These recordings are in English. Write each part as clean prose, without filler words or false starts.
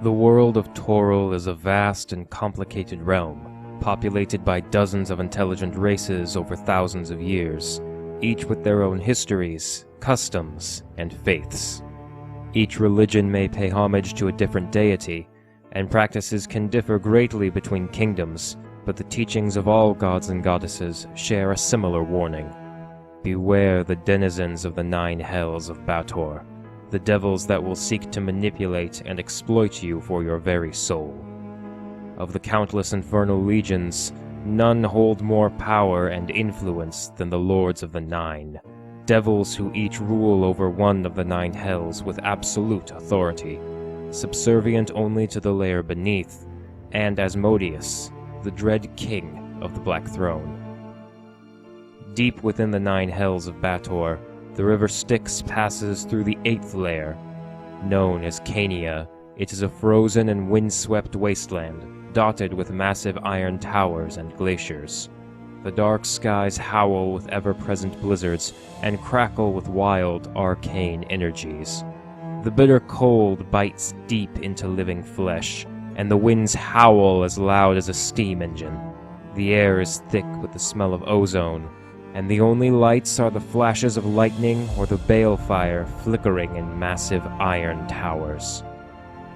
The world of Toril is a vast and complicated realm, populated by dozens of intelligent races over thousands of years, each with their own histories, customs, and faiths. Each religion may pay homage to a different deity, and practices can differ greatly between kingdoms, but the teachings of all gods and goddesses share a similar warning. Beware the denizens of the 9 hells of Bator, the devils that will seek to manipulate and exploit you for your very soul. Of the countless infernal legions, none hold more power and influence than the Lords of the 9, devils who each rule over one of the 9 hells with absolute authority, subservient only to the layer beneath, and Asmodeus, the dread king of the Black Throne. Deep within the 9 hells of Bator, the river Styx passes through the 8th layer. Known as Cania, it is a frozen and windswept wasteland, dotted with massive iron towers and glaciers. The dark skies howl with ever-present blizzards and crackle with wild, arcane energies. The bitter cold bites deep into living flesh, and the winds howl as loud as a steam engine. The air is thick with the smell of ozone, and the only lights are the flashes of lightning or the balefire flickering in massive iron towers.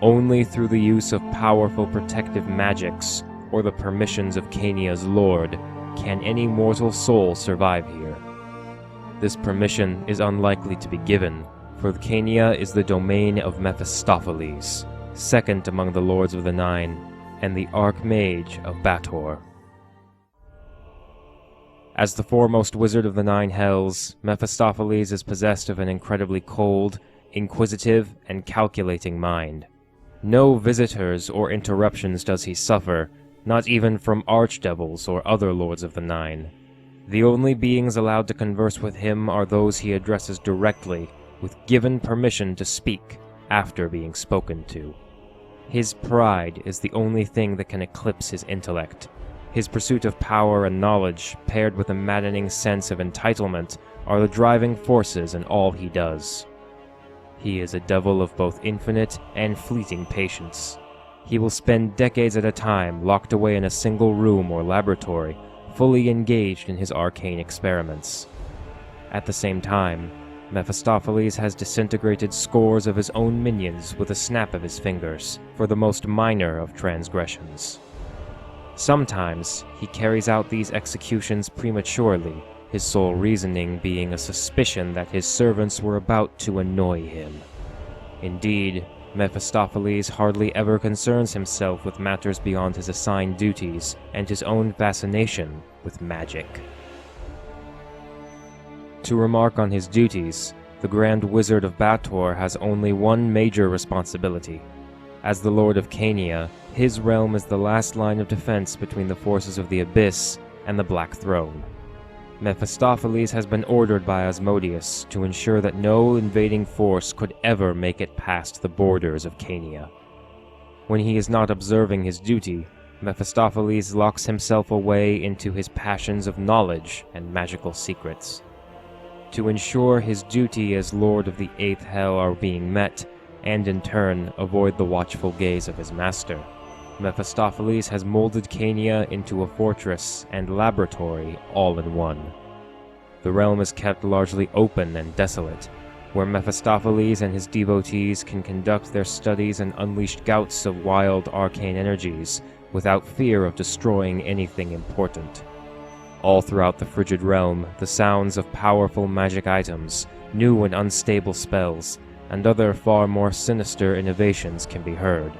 Only through the use of powerful protective magics, or the permissions of Cania's lord, can any mortal soul survive here. This permission is unlikely to be given, for Cania is the domain of Mephistopheles, second among the Lords of the 9, and the Archmage of Bator. As the foremost wizard of the 9 hells, Mephistopheles is possessed of an incredibly cold, inquisitive, and calculating mind. No visitors or interruptions does he suffer, not even from archdevils or other lords of the 9. The only beings allowed to converse with him are those he addresses directly, with given permission to speak after being spoken to. His pride is the only thing that can eclipse his intellect. His pursuit of power and knowledge, paired with a maddening sense of entitlement, are the driving forces in all he does. He is a devil of both infinite and fleeting patience. He will spend decades at a time locked away in a single room or laboratory, fully engaged in his arcane experiments. At the same time, Mephistopheles has disintegrated scores of his own minions with a snap of his fingers, for the most minor of transgressions. Sometimes, he carries out these executions prematurely, his sole reasoning being a suspicion that his servants were about to annoy him. Indeed, Mephistopheles hardly ever concerns himself with matters beyond his assigned duties and his own fascination with magic. To remark on his duties, the Grand Wizard of Bator has only one major responsibility. As the Lord of Cania, his realm is the last line of defense between the forces of the Abyss and the Black Throne. Mephistopheles has been ordered by Asmodeus to ensure that no invading force could ever make it past the borders of Cania. When he is not observing his duty, Mephistopheles locks himself away into his passions of knowledge and magical secrets. To ensure his duty as Lord of the 8th Hell are being met, and in turn avoid the watchful gaze of his master, Mephistopheles has molded Cania into a fortress and laboratory all in one. The realm is kept largely open and desolate, where Mephistopheles and his devotees can conduct their studies and unleash gouts of wild arcane energies without fear of destroying anything important. All throughout the frigid realm, the sounds of powerful magic items, new and unstable spells, and other far more sinister innovations can be heard.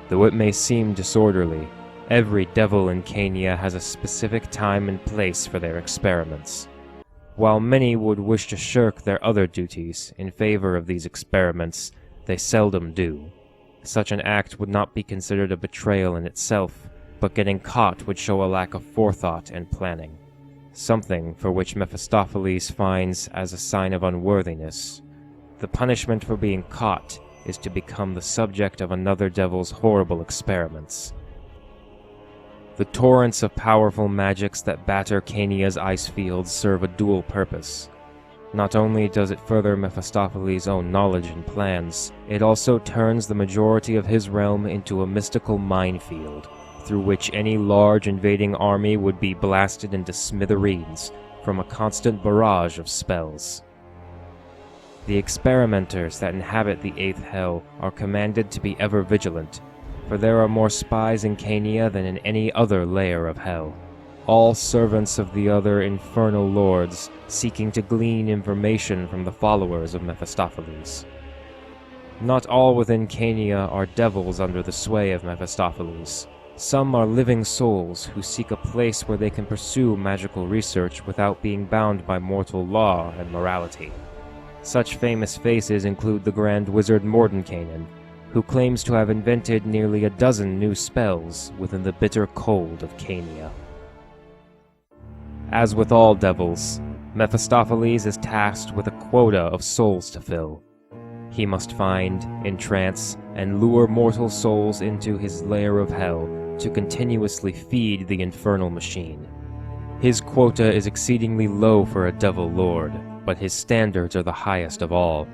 Though it may seem disorderly, every devil in Cania has a specific time and place for their experiments. While many would wish to shirk their other duties in favor of these experiments, they seldom do. Such an act would not be considered a betrayal in itself, but getting caught would show a lack of forethought and planning, something for which Mephistopheles finds as a sign of unworthiness. The punishment for being caught is to become the subject of another devil's horrible experiments. The torrents of powerful magics that batter Cania's ice fields serve a dual purpose. Not only does it further Mephistopheles' own knowledge and plans, it also turns the majority of his realm into a mystical minefield, through which any large invading army would be blasted into smithereens from a constant barrage of spells. The experimenters that inhabit the Eighth Hell are commanded to be ever vigilant, for there are more spies in Cania than in any other layer of Hell, all servants of the other infernal lords seeking to glean information from the followers of Mephistopheles. Not all within Cania are devils under the sway of Mephistopheles. Some are living souls who seek a place where they can pursue magical research without being bound by mortal law and morality. Such famous faces include the Grand Wizard Mordenkainen, who claims to have invented nearly a dozen new spells within the bitter cold of Cania. As with all devils, Mephistopheles is tasked with a quota of souls to fill. He must find, entrance, and lure mortal souls into his lair of hell to continuously feed the infernal machine. His quota is exceedingly low for a devil lord, but his standards are the highest of all.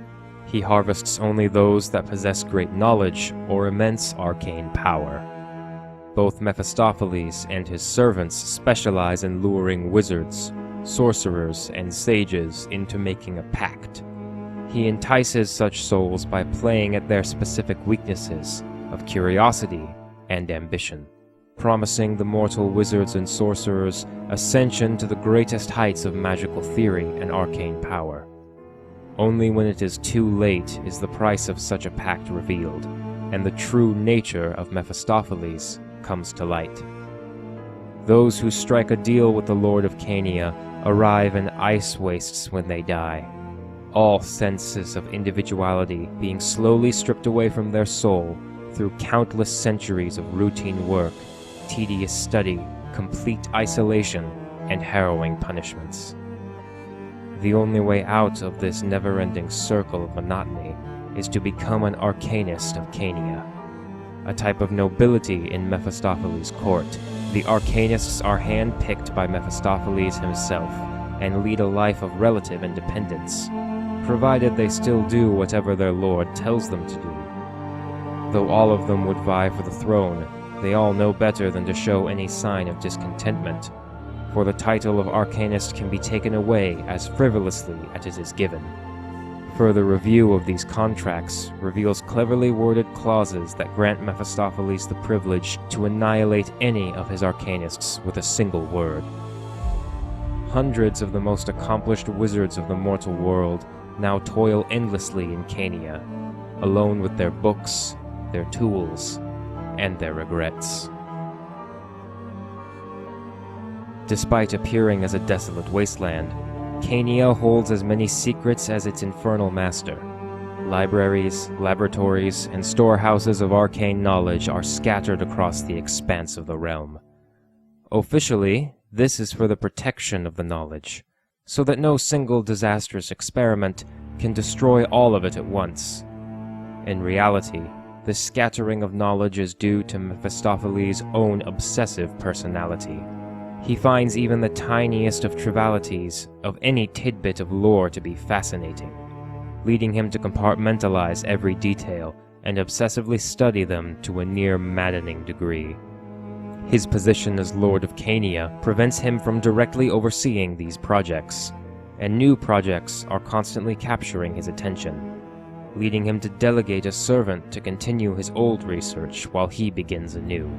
He harvests only those that possess great knowledge or immense arcane power. Both Mephistopheles and his servants specialize in luring wizards, sorcerers, and sages into making a pact. He entices such souls by playing at their specific weaknesses of curiosity and ambition, promising the mortal wizards and sorcerers ascension to the greatest heights of magical theory and arcane power. Only when it is too late is the price of such a pact revealed, and the true nature of Mephistopheles comes to light. Those who strike a deal with the Lord of Cania arrive in ice wastes when they die, all senses of individuality being slowly stripped away from their soul through countless centuries of routine work, tedious study, complete isolation, and harrowing punishments. The only way out of this never-ending circle of monotony is to become an arcanist of Cania, a type of nobility in Mephistopheles' court. The arcanists are hand-picked by Mephistopheles himself and lead a life of relative independence, provided they still do whatever their lord tells them to do. Though all of them would vie for the throne, they all know better than to show any sign of discontentment, for the title of arcanist can be taken away as frivolously as it is given. Further review of these contracts reveals cleverly worded clauses that grant Mephistopheles the privilege to annihilate any of his arcanists with a single word. Hundreds of the most accomplished wizards of the mortal world now toil endlessly in Cania, alone with their books, their tools, and their regrets. Despite appearing as a desolate wasteland, Cania holds as many secrets as its infernal master. Libraries, laboratories, and storehouses of arcane knowledge are scattered across the expanse of the realm. Officially, this is for the protection of the knowledge, so that no single disastrous experiment can destroy all of it at once. In reality, the scattering of knowledge is due to Mephistopheles' own obsessive personality. He finds even the tiniest of trivialities of any tidbit of lore to be fascinating, leading him to compartmentalize every detail and obsessively study them to a near maddening degree. His position as Lord of Cania prevents him from directly overseeing these projects, and new projects are constantly capturing his attention, leading him to delegate a servant to continue his old research while he begins anew.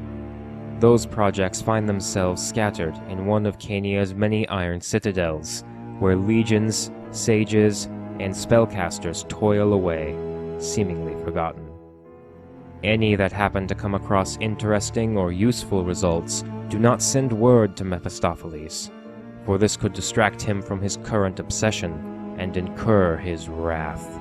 Those projects find themselves scattered in one of Cania's many iron citadels, where legions, sages, and spellcasters toil away, seemingly forgotten. Any that happen to come across interesting or useful results do not send word to Mephistopheles, for this could distract him from his current obsession and incur his wrath.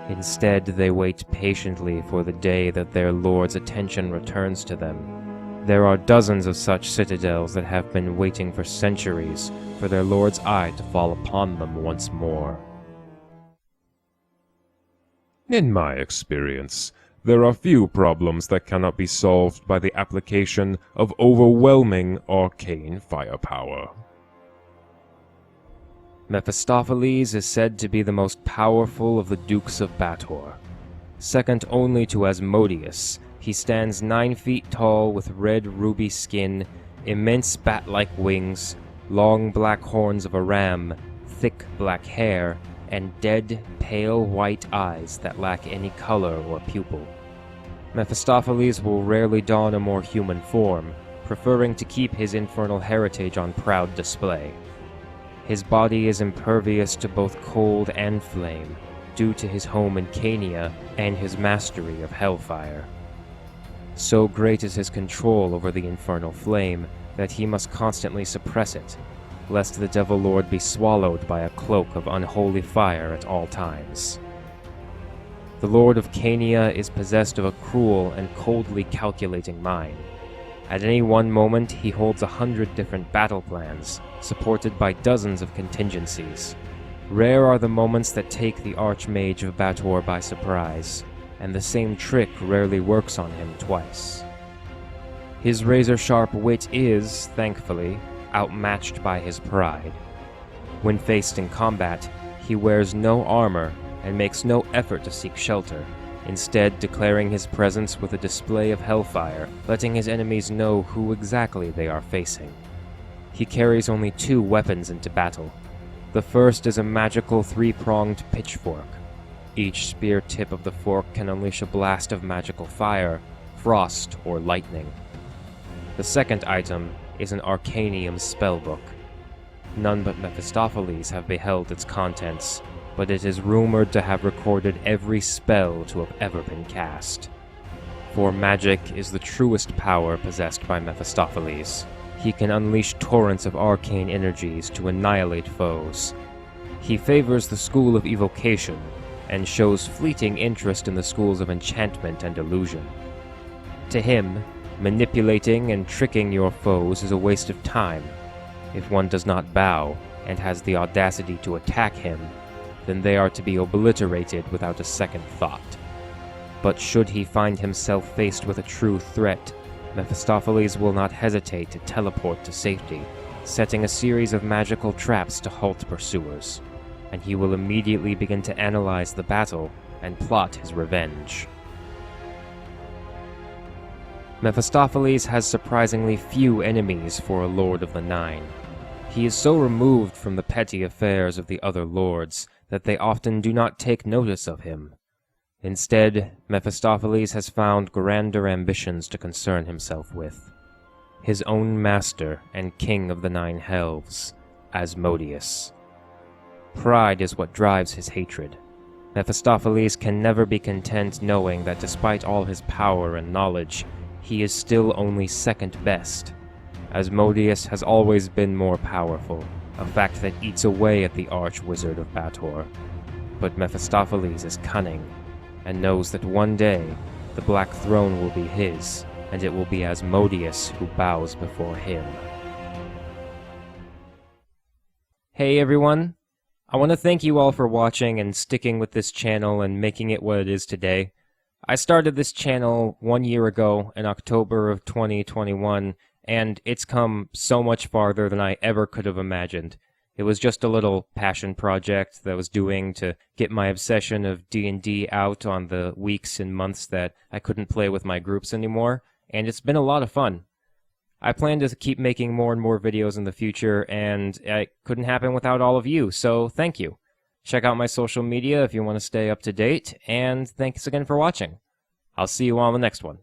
Instead, they wait patiently for the day that their lord's attention returns to them. There are dozens of such citadels that have been waiting for centuries for their lord's eye to fall upon them once more. In my experience, there are few problems that cannot be solved by the application of overwhelming arcane firepower. Mephistopheles is said to be the most powerful of the Dukes of Bator. Second only to Asmodeus, he stands 9 feet tall with red ruby skin, immense bat-like wings, long black horns of a ram, thick black hair, and dead, pale white eyes that lack any color or pupil. Mephistopheles will rarely don a more human form, preferring to keep his infernal heritage on proud display. His body is impervious to both cold and flame, due to his home in Cania and his mastery of hellfire. So great is his control over the infernal flame that he must constantly suppress it, lest the Devil Lord be swallowed by a cloak of unholy fire at all times. The Lord of Cania is possessed of a cruel and coldly calculating mind. At any one moment, he holds 100 different battle plans, supported by dozens of contingencies. Rare are the moments that take the Archmage of Bator by surprise, and the same trick rarely works on him twice. His razor-sharp wit is, thankfully, outmatched by his pride. When faced in combat, he wears no armor and makes no effort to seek shelter, instead declaring his presence with a display of hellfire, letting his enemies know who exactly they are facing. He carries only 2 weapons into battle. The first is a magical 3-pronged pitchfork. Each spear tip of the fork can unleash a blast of magical fire, frost, or lightning. The second item is an arcanium spellbook. None but Mephistopheles have beheld its contents, but it is rumored to have recorded every spell to have ever been cast. For magic is the truest power possessed by Mephistopheles. He can unleash torrents of arcane energies to annihilate foes. He favors the school of evocation, and shows fleeting interest in the schools of enchantment and illusion. To him, manipulating and tricking your foes is a waste of time. If one does not bow, and has the audacity to attack him, then they are to be obliterated without a second thought. But should he find himself faced with a true threat, Mephistopheles will not hesitate to teleport to safety, setting a series of magical traps to halt pursuers, and he will immediately begin to analyze the battle and plot his revenge. Mephistopheles has surprisingly few enemies for a Lord of the Nine. He is so removed from the petty affairs of the other lords that they often do not take notice of him. Instead, Mephistopheles has found grander ambitions to concern himself with. His own master and king of the 9 helves, Asmodeus. Pride is what drives his hatred. Mephistopheles can never be content knowing that despite all his power and knowledge, he is still only second best. Asmodeus has always been more powerful, a fact that eats away at the Arch-Wizard of Bator. But Mephistopheles is cunning, and knows that one day the Black Throne will be his, and it will be Asmodeus who bows before him. Hey everyone! I want to thank you all for watching and sticking with this channel and making it what it is today. I started this channel 1 year ago in October of 2021, and it's come so much farther than I ever could have imagined. It was just a little passion project that I was doing to get my obsession of D&D out on the weeks and months that I couldn't play with my groups anymore, and it's been a lot of fun. I plan to keep making more and more videos in the future, and it couldn't happen without all of you, so thank you. Check out my social media if you want to stay up to date, and thanks again for watching. I'll see you on the next one.